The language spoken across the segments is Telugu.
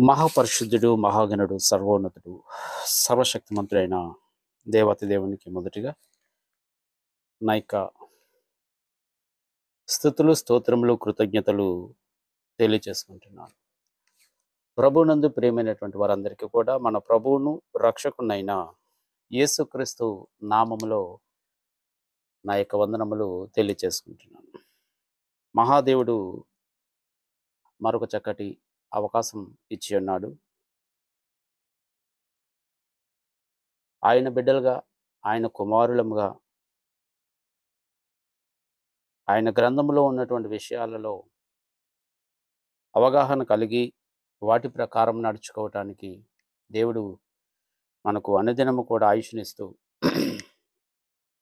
మహాపరిశుద్ధుడు, మహాగణుడు, సర్వోన్నతుడు, సర్వశక్తిమంతుడైన దేవతి దేవునికి మొదటిగా నా యొక్క స్తుతులు, స్తోత్రములు, కృతజ్ఞతలు తెలియచేసుకుంటున్నాను. ప్రభునందు ప్రియమైనటువంటి వారందరికీ కూడా మన ప్రభువును రక్షకునైన యేసుక్రీస్తు నామములో నా యొక్క వందనములు తెలియచేసుకుంటున్నాను. మహాదేవుడు మరొక చక్కటి అవకాశం ఇచ్చి ఉన్నాడు. ఆయన బిడ్డలుగా, ఆయన కుమారులముగా, ఆయన గ్రంథంలో ఉన్నటువంటి విషయాలలో అవగాహన కలిగి వాటి ప్రకారం నడుచుకోవటానికి దేవుడు మనకు అనుదినము కూడా ఆయుష్నిస్తూ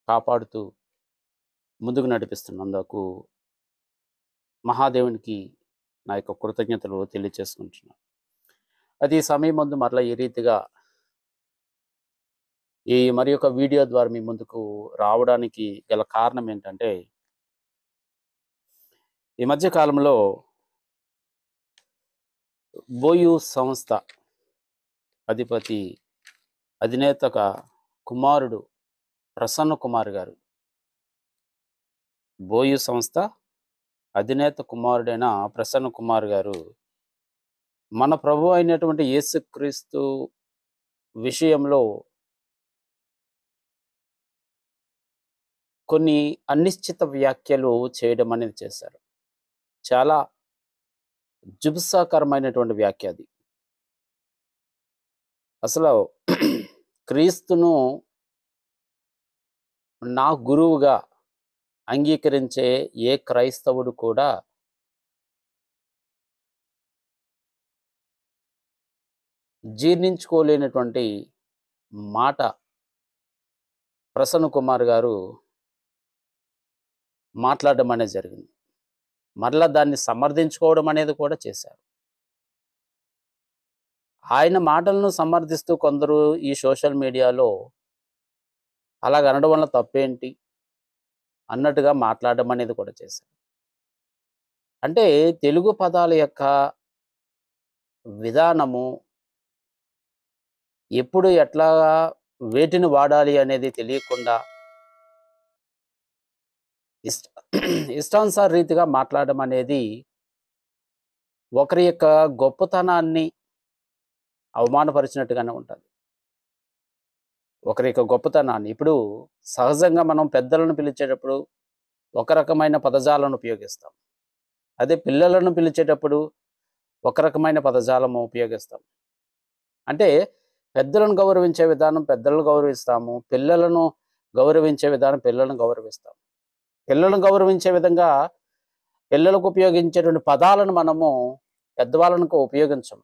కాపాడుతూ ముందుకు నడిపిస్తున్నందుకు మహాదేవునికి నా యొక్క కృతజ్ఞతలు తెలియచేసుకుంటున్నాను. అది ఈ సమయం ముందు మరలా ఈ రీతిగా ఈ మరి యొక్క వీడియో ద్వారా మీ ముందుకు రావడానికి గల కారణం ఏంటంటే, ఈ మధ్య కాలంలో బోయు సంస్థ అధినేత కుమారుడు ప్రసన్న కుమార్ గారు, బోయు సంస్థ అధినేత కుమారుడైన ప్రసన్న కుమార్ గారు మన ప్రభు అయినటువంటి యేసుక్రీస్తు విషయంలో కొన్ని అనిశ్చిత వ్యాఖ్యలు చేయడం అనేది చేశారు. చాలా జుగుప్సాకరమైనటువంటి వ్యాఖ్య అది. అసలు క్రీస్తును నా గురువుగా అంగీకరించే ఏ క్రైస్తవుడు కూడా జీర్ణించుకోలేనటువంటి మాట ప్రసన్న కుమార్ గారు మాట్లాడడం అనేది జరిగింది. మరలా దాన్ని సమర్థించుకోవడం అనేది కూడా చేశారు. ఆయన మాటలను సమర్థిస్తూ కొందరు ఈ సోషల్ మీడియాలో అలాగ అనడం వల్ల తప్పేంటి అన్నట్టుగా మాట్లాడడం అనేది కూడా చేశారు. అంటే తెలుగు పదాల యొక్క విధానము ఎప్పుడు ఎట్లా వేటిని వాడాలి అనేది తెలియకుండా ఇష్టానుసార రీతిగా మాట్లాడడం అనేది ఒకరి యొక్క గొప్పతనాన్ని అవమానపరిచినట్టుగానే ఉంటుంది. ఒకరి యొక్క గొప్పతనాన్ని ఇప్పుడు సహజంగా మనం పెద్దలను పిలిచేటప్పుడు ఒక రకమైన పదజాలను ఉపయోగిస్తాం. అదే పిల్లలను పిలిచేటప్పుడు ఒక రకమైన పదజాలము ఉపయోగిస్తాం. అంటే పెద్దలను గౌరవించే విధానం పెద్దలను గౌరవిస్తాము, పిల్లలను గౌరవించే విధానం పిల్లలను గౌరవిస్తాం. పిల్లలను గౌరవించే విధంగా పిల్లలకు ఉపయోగించేటువంటి పదాలను మనము పెద్దవాళ్ళకు ఉపయోగించం.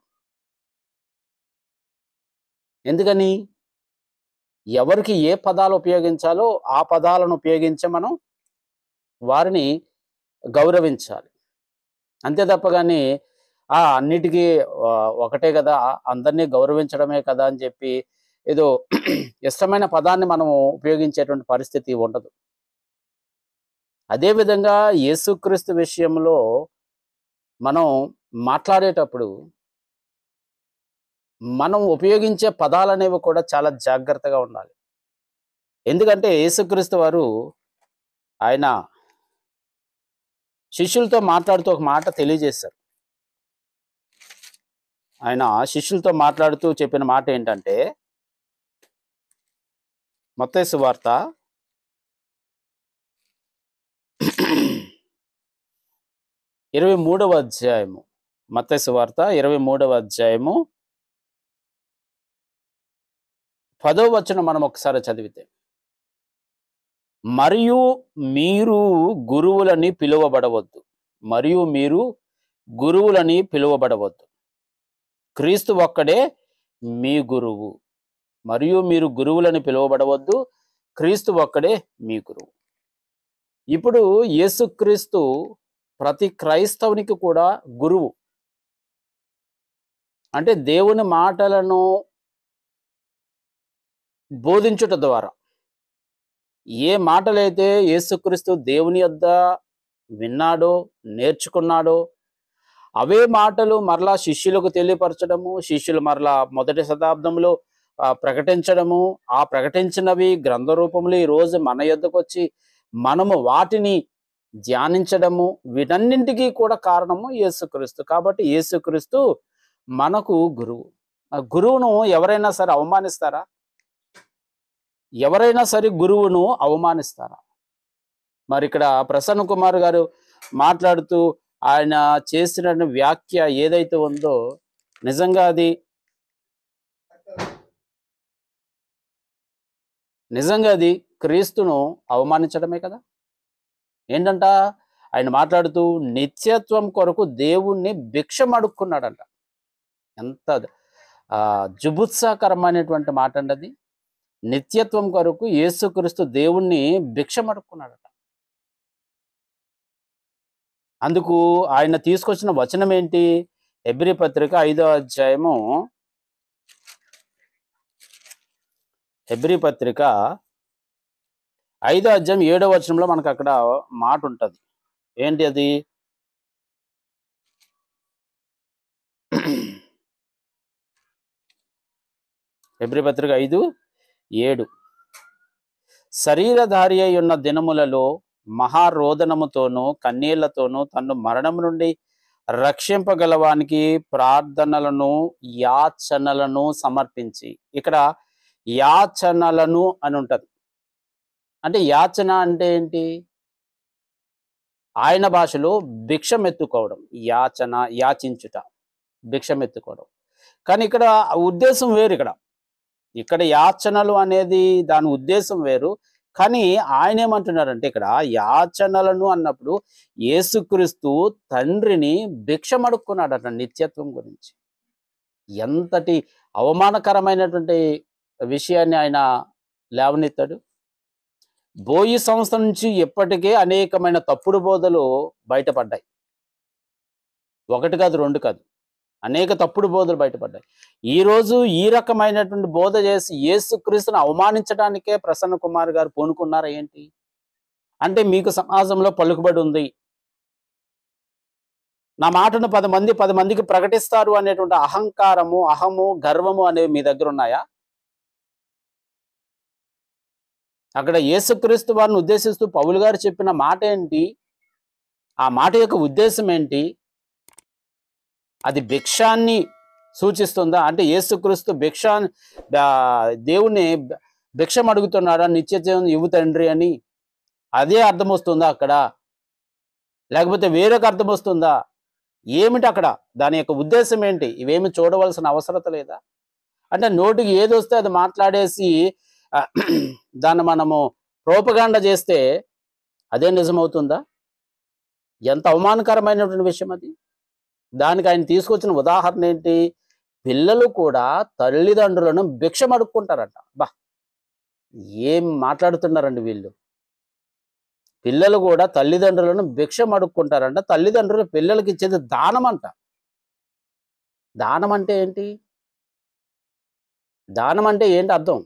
ఎందుకని? ఎవరికి ఏ పదాలు ఉపయోగించాలో ఆ పదాలను ఉపయోగించి మనం వారిని గౌరవించాలి. అంతే తప్ప కానీ అన్నిటికీ ఒకటే కదా, అందరినీ గౌరవించడమే కదా అని చెప్పి ఏదో ఇష్టమైన పదాన్ని మనము ఉపయోగించేటువంటి పరిస్థితి ఉండదు. అదేవిధంగా యేసుక్రీస్తు విషయంలో మనం మాట్లాడేటప్పుడు మనం ఉపయోగించే పదాలు అనేవి కూడా చాలా జాగ్రత్తగా ఉండాలి. ఎందుకంటే యేసుక్రీస్తు వారు ఆయన శిష్యులతో మాట్లాడుతూ ఒక మాట తెలియజేశారు. ఆయన శిష్యులతో మాట్లాడుతూ చెప్పిన మాట ఏంటంటే, మత్తయి సువార్త 23వ అధ్యాయము, మత్తయి సువార్త 23వ అధ్యాయము 10వ వచనం మనం ఒకసారి చదివితే, మరియు మీరు గురువులని పిలువబడవద్దు, మరియు మీరు గురువులని పిలువబడవద్దు, క్రీస్తు ఒక్కడే మీ గురువు. మరియు మీరు గురువులని పిలువబడవద్దు, క్రీస్తు ఒక్కడే మీ గురువు. ఇప్పుడు యేసుక్రీస్తు ప్రతి క్రైస్తవునికి కూడా గురువు. అంటే దేవుని మాటలను బోధించుట ద్వారా ఏ మాటలైతే యేసుక్రీస్తు దేవుని యొద్ద విన్నాడో, నేర్చుకున్నాడో అవే మాటలు మరలా శిష్యులకు తెలియపరచడము, శిష్యులు మరలా మొదటి శతాబ్దంలో ప్రకటించడము, ఆ ప్రకటించినవి గ్రంథ రూపంలో ఈరోజు మన యొద్దకొచ్చి మనము వాటిని ధ్యానించడము, వీటన్నింటికి కూడా కారణము యేసుక్రీస్తు. కాబట్టి యేసుక్రీస్తు మనకు గురువు. ఆ గురువును ఎవరైనా సరే అవమానిస్తారా? ఎవరైనా సరే గురువును అవమానిస్తారా? మరి ఇక్కడ ప్రసన్న కుమార్ గారు మాట్లాడుతూ ఆయన చేసిన వ్యాఖ్య ఏదైతే ఉందో నిజంగా అది క్రీస్తును అవమానించడమే కదా. ఏంటంట ఆయన మాట్లాడుతూ నిత్యత్వం కొరకు దేవుణ్ణి భిక్షం అడుక్కున్నాడంట. ఎంత జుబుత్సాకరమైనటువంటి మాట అండి అది. నిత్యత్వం కొరకు యేసుక్రీస్తు దేవుణ్ణి భిక్షం అడుక్కున్నాడట. అందుకు ఆయన తీసుకొచ్చిన వచనం ఏంటి? హెబ్రీ పత్రిక 5వ అధ్యాయము, హెబ్రీ పత్రిక 5వ అధ్యాయం 7వ వచనంలో మనకు అక్కడ మాట ఉంటుంది. ఏంటి అది? హెబ్రీ పత్రిక 5:7 శరీరధారి అయి ఉన్న దినములలో మహారోదనముతోనూ కన్నీళ్లతోనూ తన్ను మరణం నుండి రక్షింపగలవానికి ప్రార్థనలను యాచనలను సమర్పించి. ఇక్కడ యాచనలను అని ఉంటది. అంటే యాచన అంటే ఏంటి? ఆయన భాషలో భిక్షమెత్తుకోవడం. యాచన, యాచించుట, భిక్షమెత్తుకోవడం. కానీ ఇక్కడ ఉద్దేశం వేరు. ఇక్కడ యాచనలు అనేది దాని ఉద్దేశం వేరు. కానీ ఆయన ఏమంటున్నారంటే ఇక్కడ యాచనలను అన్నప్పుడు యేసుక్రీస్తు తండ్రిని భిక్షమడుక్కున్నాడట నిత్యత్వం గురించి. ఎంతటి అవమానకరమైనటువంటి విషయాన్ని ఆయన లేవనెత్తాడు. బోయి సంస్థ నుంచి ఇప్పటికే అనేకమైన తప్పుడు బోధలు బయటపడ్డాయి. ఒకటి కాదు, రెండు కాదు, అనేక తప్పుడు బోధలు బయటపడ్డాయి. ఈరోజు ఈ రకమైనటువంటి బోధ చేసి యేసుక్రీస్తును అవమానించడానికే ప్రసన్న కుమార్ గారు పూనుకున్నారా ఏంటి? అంటే మీకు సమాజంలో పలుకుబడి ఉంది, నా మాటను 10 మందికి ప్రకటిస్తారు అనేటువంటి అహంకారము, అహము, గర్వము అనేవి మీ దగ్గర ఉన్నాయా? అక్కడ యేసుక్రీస్తు వారిని ఉద్దేశిస్తూ పౌలు గారు చెప్పిన మాట ఏంటి? ఆ మాట యొక్క ఉద్దేశం ఏంటి? అది భిక్షాన్ని సూచిస్తుందా? అంటే యేసుక్రీస్తు దేవుణ్ణి భిక్షం అడుగుతున్నాడా, నిత్య జీవం ఇవ్వు తండ్రి అని? అదే అర్థం వస్తుందా అక్కడ? లేకపోతే వేరొక అర్థం వస్తుందా? ఏమిటి అక్కడ దాని యొక్క ఉద్దేశం ఏంటి? ఇవేమి చూడవలసిన అవసరత లేదా? అంటే నోటికి ఏది వస్తే అది మాట్లాడేసి దాన్ని మనము ప్రోపగాండా చేస్తే అదే నిజమవుతుందా? ఎంత అవమానకరమైనటువంటి విషయం అది. దానికి ఆయన తీసుకొచ్చిన ఉదాహరణ ఏంటి? పిల్లలు కూడా తల్లిదండ్రులను భిక్షం అడుక్కుంటారంట. ఏం మాట్లాడుతున్నారండి వీళ్ళు. పిల్లలు కూడా తల్లిదండ్రులను భిక్షం అడుక్కుంటారంట. తల్లిదండ్రులు పిల్లలకి ఇచ్చేది దానం అంట. దానం అంటే ఏంటి? దానం అంటే ఏంటి అర్థం?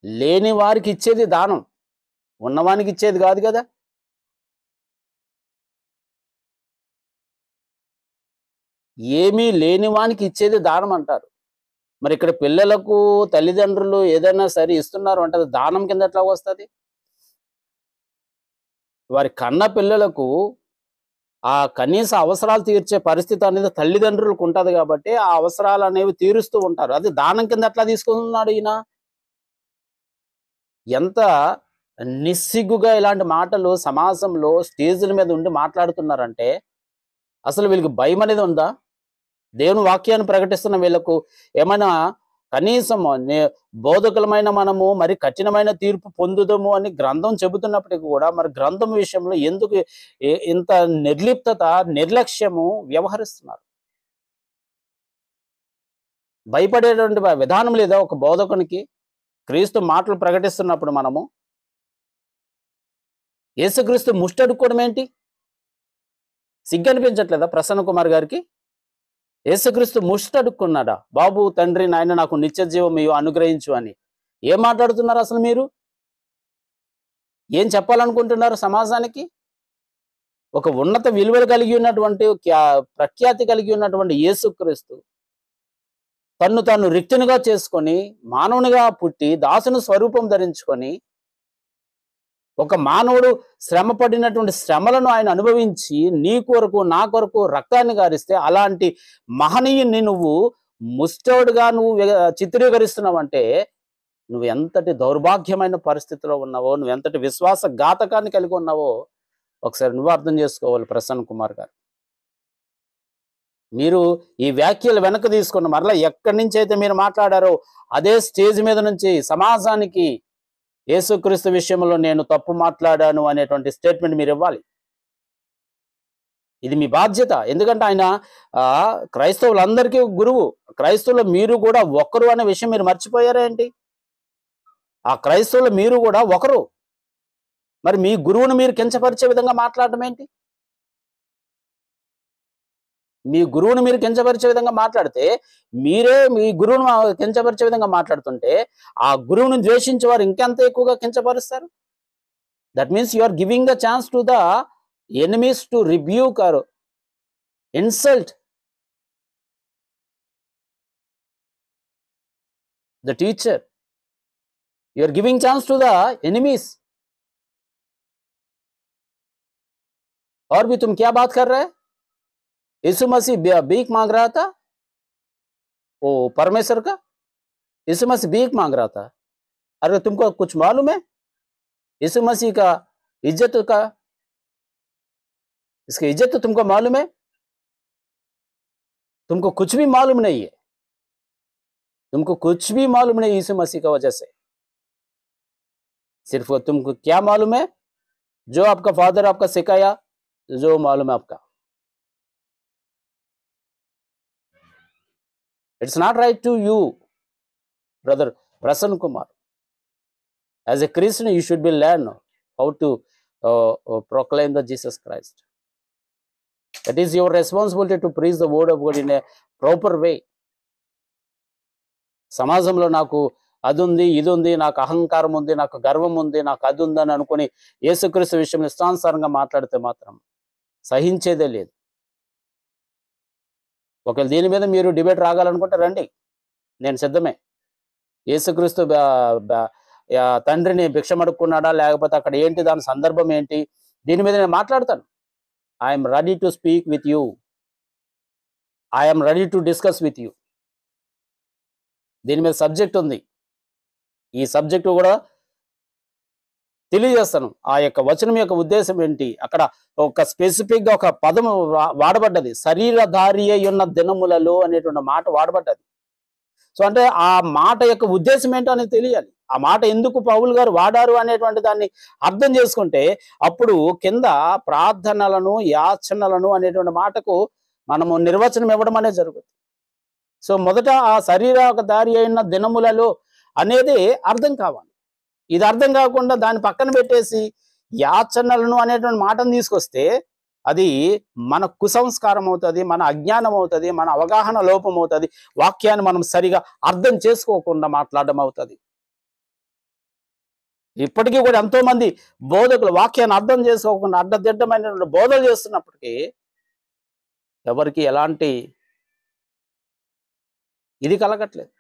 లేని వారికి ఇచ్చేది దానం, ఉన్నవానికి ఇచ్చేది కాదు కదా. ఏమీ లేని వానికి ఇచ్చేది దానం అంటారు. మరి ఇక్కడ పిల్లలకు తల్లిదండ్రులు ఏదైనా సరే ఇస్తున్నారు అంటే అది దానం కింద ఎట్లా వస్తుంది? వారి కన్న పిల్లలకు ఆ కనీస అవసరాలు తీర్చే పరిస్థితి అనేది తల్లిదండ్రులకు ఉంటుంది కాబట్టి ఆ అవసరాలు అనేవి తీరుస్తూ ఉంటారు. అది దానం కింద ఎట్లా తీసుకున్నాడు ఈయన? ఎంత నిస్సిగ్గుగా ఇలాంటి మాటలు సమాజంలో స్టేజ్ల మీద ఉండి మాట్లాడుతున్నారంటే అసలు వీళ్ళకి భయం అనేది ఉందా? దేవుని వాక్యాన్ని ప్రకటిస్తున్న వీళ్ళకు ఏమైనా కనీసం బోధకులమైన మనము మరి కఠినమైన తీర్పు పొందుదాము అని గ్రంథం చెబుతున్నప్పటికీ కూడా మరి గ్రంథం విషయంలో ఎందుకు ఇంత నిర్లిప్తత, నిర్లక్ష్యము వ్యవహరిస్తున్నారు? భయపడేటువంటి విధానం లేదా ఒక బోధకునికి? క్రీస్తు మాటలు ప్రకటిస్తున్నప్పుడు మనము యేసుక్రీస్తు ముష్టడుకోవడం ఏంటి? సిగ్గు అనిపించట్లేదా ప్రసన్న కుమార్ గారికి? యేసుక్రీస్తు ముష్టడుక్కున్నాడా? బాబు తండ్రి నాయన నాకు నిత్య జీవం అనుగ్రహించు అని. ఏం మాట్లాడుతున్నారు అసలు మీరు? ఏం చెప్పాలనుకుంటున్నారు సమాజానికి? ఒక ఉన్నత విలువలు కలిగి ఉన్నటువంటి ప్రఖ్యాతి కలిగి ఉన్నటువంటి యేసుక్రీస్తు తన్ను తాను రిక్తునిగా చేసుకొని మానవునిగా పుట్టి దాసుని స్వరూపం ధరించుకొని ఒక మానవుడు శ్రమ పడినటువంటి శ్రమలను ఆయన అనుభవించి నీ కొరకు నా కొరకు రక్తాన్ని గారిస్తే అలాంటి మహనీయుని నువ్వు ముష్టోడుగా నువ్వు చిత్రీకరిస్తున్నావంటే నువ్వు ఎంతటి దౌర్భాగ్యమైన పరిస్థితిలో ఉన్నావో, నువ్వు ఎంతటి విశ్వాసఘాతకాన్ని కలిగి ఉన్నావో ఒకసారి నువ్వు అర్థం చేసుకోవాలి ప్రసన్న కుమార్ గారు. మీరు ఈ వ్యాఖ్యలు వెనక్కి తీసుకున్న మరలా ఎక్కడి నుంచి అయితే మీరు మాట్లాడారో అదే స్టేజ్ మీద నుంచి సమాజానికి యేసుక్రీస్తు విషయంలో నేను తప్పు మాట్లాడాను అనేటువంటి స్టేట్మెంట్ మీరు ఇవ్వాలి. ఇది మీ బాధ్యత. ఎందుకంటే ఆయన క్రైస్తవులందరికీ గురువు. క్రైస్తవులు మీరు కూడా ఒకరు అనే విషయం మీరు మర్చిపోయారేంటి? ఆ క్రైస్తవులు మీరు కూడా ఒకరు. మరి మీ గురువును మీరు కించపరిచే విధంగా మాట్లాడటం ఏంటి? మీ గురువును మీరు కించపరిచే విధంగా మాట్లాడితే మీరే మీ గురువును కించపరిచే విధంగా మాట్లాడుతుంటే ఆ గురువును ద్వేషించే వారు ఇంకెంత ఎక్కువగా కించపరుస్తారు. That means you are giving the chance to the enemies to rebuke or insult the teacher. You are giving chance to the enemies. और भी तुम क्या बात कर रहे हैं? यीशु मसीह भीख मांग रहा था, वो परमेश्वर का यीशु मसीह भीख मांग रहा था. अरे तुमको कुछ मालूम है यीशु मसीह का इज्जत का, इसकी इज्जत तो तुमको मालूम है? तुमको कुछ भी मालूम नहीं है. तुमको कुछ भी मालूम नहीं यीशु मसीह का वजह से. सिर्फ तुमको क्या मालूम है? जो आपका फादर आपका सिखाया, जो मालूम है आपका. It's not right to you, brother Prasanna Kumar. As a Christian, you should be learn how to proclaim the Jesus Christ. That is your responsibility to preach the word of God in a proper way. సమాజంలో నాకు అది ఉంది, ఇది ఉంది, నాకు అహంకారం ఉంది, నాకు గర్వం ఉంది, నాకు అది ఉందని అనుకుని యేసుక్రీస్తు విషయంలో ఇష్టానుసారంగా మాట్లాడితే మాత్రం సహించేదే లేదు. ఒకవేళ దీని మీద మీరు డిబేట్ రాగాలనుకుంటే రండి, నేను సిద్ధమే. యేసుక్రీస్తు తండ్రిని భిక్షం అడుక్కున్నాడా, లేకపోతే అక్కడ ఏంటి, దాని సందర్భం ఏంటి, దీని మీద నేను మాట్లాడతాను. I'm ready to speak with you. I'm ready to discuss with you. దీని మీద సబ్జెక్ట్ ఉంది. ఈ సబ్జెక్టు కూడా తెలియజేస్తాను. ఆ యొక్క వచనం యొక్క ఉద్దేశం ఏంటి, అక్కడ ఒక స్పెసిఫిక్గా ఒక పదం వాడబడ్డది, శరీరధారి అయి ఉన్న దినములలో అనేటువంటి మాట వాడబడ్డది. సో అంటే ఆ మాట యొక్క ఉద్దేశం ఏంటో అనేది తెలియాలి. ఆ మాట ఎందుకు పౌలు గారు వాడారు అనేటువంటి దాన్ని అర్థం చేసుకుంటే అప్పుడు కింద ప్రార్థనలను యాచనలను అనేటువంటి మాటకు మనము నిర్వచనం ఇవ్వడం అనేది జరుగుతుంది. సో మొదట ఆ శరీరధారి అయిన దినములలో అనేది అర్థం కావాలి. ఇది అర్థం కాకుండా దాన్ని పక్కన పెట్టేసి యాచనలను అనేటువంటి మాటను తీసుకొస్తే అది మన కుసంస్కారం అవుతుంది, మన అజ్ఞానం అవుతుంది, మన అవగాహన లోపం అవుతుంది, వాక్యాన్ని మనం సరిగా అర్థం చేసుకోకుండా మాట్లాడడం అవుతుంది. ఇప్పటికీ కూడా ఎంతో మంది బోధకులు వాక్యాన్ని అర్థం చేసుకోకుండా అడ్డదిడ్డమైనటువంటి బోధలు చేస్తున్నప్పటికీ ఎవరికి ఎలాంటి ఇది కలగట్లేదు.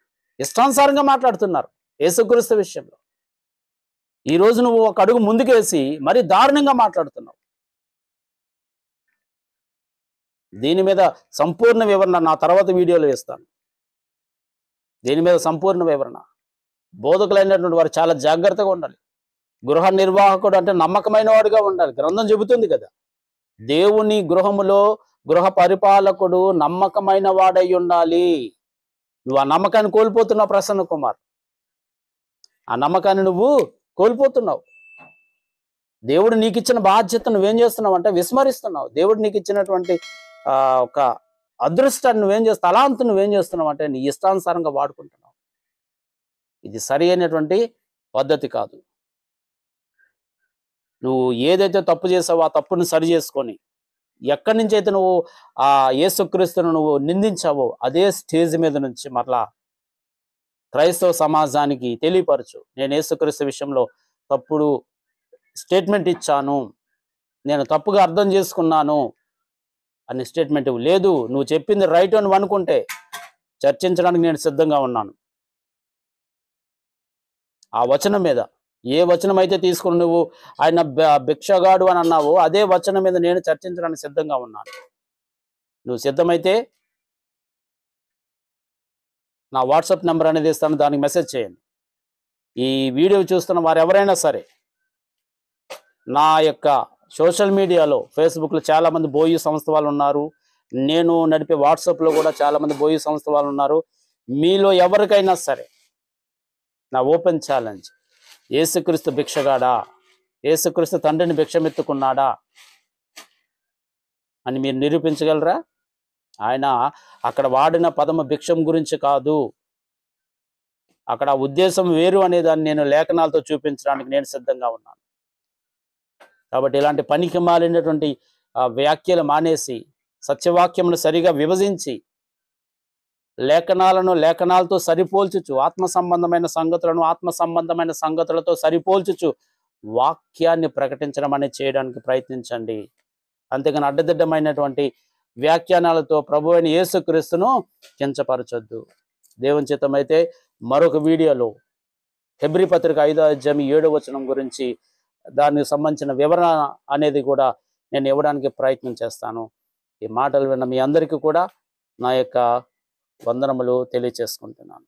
ఇష్టానుసారంగా మాట్లాడుతున్నారు యేసుక్రీస్తు విషయంలో. ఈ రోజు నువ్వు ఒక అడుగు ముందుకేసి మరి దారుణంగా మాట్లాడుతున్నావు. దీని మీద సంపూర్ణ వివరణ నా తర్వాత వీడియోలో ఇస్తాను. దీని మీద సంపూర్ణ వివరణ. బోధకులైనటువంటి వారు చాలా జాగ్రత్తగా ఉండాలి. గృహ నిర్వాహకుడు అంటే నమ్మకమైన వాడుగా ఉండాలి. గ్రంథం చెబుతుంది కదా, దేవుని గృహములో గృహ పరిపాలకుడు నమ్మకమైన వాడై ఉండాలి. నువ్వు ఆ నమ్మకాన్ని కోల్పోతున్నావు ప్రసన్న కుమార్. ఆ నమ్మకాన్ని నువ్వు కోల్పోతున్నావు. దేవుడు నీకు ఇచ్చిన బాధ్యత నువ్వేం చేస్తున్నావు అంటే విస్మరిస్తున్నావు. దేవుడు నీకు ఇచ్చినటువంటి ఒక అదృష్టాన్ని నువ్వేం చేస్తావు, తలాంతు నువ్వేం చేస్తున్నావు అంటే నీ ఇష్టానుసారంగా వాడుకుంటున్నావు. ఇది సరి అయినటువంటి పద్ధతి కాదు. నువ్వు ఏదైతే తప్పు చేసావో ఆ తప్పును సరి చేసుకొని ఎక్కడి నుంచి అయితే నువ్వు ఆ యేసుక్రీస్తును నువ్వు నిందించావో అదే స్టేజ్ మీద నుంచి మరలా క్రైస్తవ సమాజానికి తెలియపరచు. నేను యేసుక్రీస్తు విషయంలో తప్పుడు స్టేట్మెంట్ ఇచ్చాను, నేను తప్పుగా అర్థం చేసుకున్నాను అని స్టేట్మెంట్ ఇవ్వు. లేదు, నువ్వు చెప్పింది రైట్ అని అనుకుంటే చర్చించడానికి నేను సిద్ధంగా ఉన్నాను. ఆ వచనం మీద, ఏ వచనం అయితే తీసుకుని నువ్వు ఆయన భిక్షగాడు అని అన్నావో అదే వచనం మీద నేను చర్చించడానికి సిద్ధంగా ఉన్నాను. నువ్వు సిద్ధమైతే నా వాట్సాప్ నెంబర్ అనేది ఇస్తాను, దానికి మెసేజ్ చేయండి. ఈ వీడియో చూస్తున్న వారు ఎవరైనా సరే, నా యొక్క సోషల్ మీడియాలో, ఫేస్బుక్లో చాలామంది బోయి సంస్థ వాళ్ళు ఉన్నారు, నేను నడిపే వాట్సాప్లో కూడా చాలామంది బోయి సంస్థ వాళ్ళు ఉన్నారు. మీలో ఎవరికైనా సరే నా ఓపెన్ ఛాలెంజ్, యేసుక్రీస్తు భిక్షగాడా, యేసుక్రీస్తు తండ్రిని భిక్షమెత్తుకున్నాడా అని మీరు నిరూపించగలరా? ఆయన అక్కడ వాడిన పదము భిక్షం గురించి కాదు, అక్కడ ఉద్దేశం వేరు అనేదాన్ని నేను లేఖనాలతో చూపించడానికి నేను సిద్ధంగా ఉన్నాను. కాబట్టి ఇలాంటి పనికి మాలినటువంటి వ్యాఖ్యలు మానేసి సత్యవాక్యమును సరిగా విభజించి లేఖనాలను లేఖనాలతో సరిపోల్చుచు, ఆత్మ సంబంధమైన సంగతులను ఆత్మ సంబంధమైన సంగతులతో సరిపోల్చుచు వాక్యాన్ని ప్రకటించడం అనేది చేయడానికి ప్రయత్నించండి. అంతేగాని అడ్డదిడ్డమైనటువంటి వ్యాఖ్యానాలతో ప్రభు అయిన యేసుక్రీస్తును కించపరచొద్దు. దేవుని చిత్తమైతే మరొక వీడియోలో హెబ్రీ పత్రిక 5వ అధ్యాయం 7వ వచనం గురించి, దానికి సంబంధించిన వివరణ అనేది కూడా నేను ఇవ్వడానికి ప్రయత్నం చేస్తాను. ఈ మాటలు విన్న మీ అందరికీ కూడా నా యొక్క వందనములు తెలియచేసుకుంటున్నాను.